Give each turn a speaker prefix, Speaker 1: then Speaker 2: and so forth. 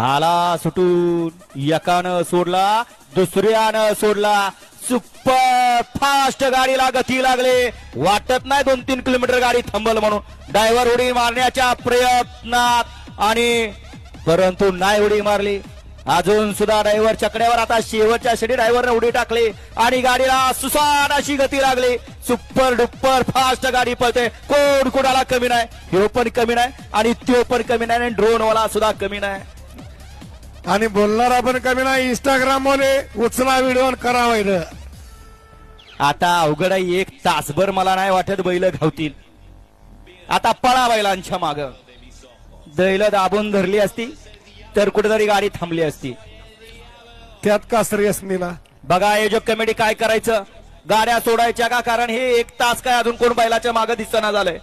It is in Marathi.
Speaker 1: आला सुटून एकानं सोडला दुसऱ्यानं सोडला. सुपर फास्ट गाडीला गती लागले. वाटत नाही 2-3 किलोमीटर गाडी थांबल म्हणून. ड्रायव्हर उडी मारण्याच्या प्रयत्नात आणि परंतु नाही उडी मारली. अजून सुद्धा ड्रायव्हर चकड्यावर. आता शेवटच्या शेडी ड्रायव्हरने उडी टाकली आणि गाडीला सुसान अशी गती लागली. सुपर डुप्पर फास्ट गाडी पळते. कोण कोणाला कमी नाही. ह्यो पण कमी नाही आणि त्यो पण कमी नाही आणि ड्रोन वाला सुद्धा कमी नाही
Speaker 2: आणि बोलणारा पण कमी नाही. इंस्टाग्राम वाले उचला व्हिडिओ करा वैर.
Speaker 1: आता अवघड आहे. 1 तासभर मला नाही वाटत बैल घावतील. आता पळा बैलांच्या माग. बैल दाबून धरली असती तर कुठेतरी गाडी थांबली असती.
Speaker 2: त्यात कासरी असणीला
Speaker 1: बघा आयोजक कमिटी काय करायचं. गाड्या सोडायच्या का. कारण हे 1 तास काय अजून कोण बैलाच्या मागे दिसना झालंय.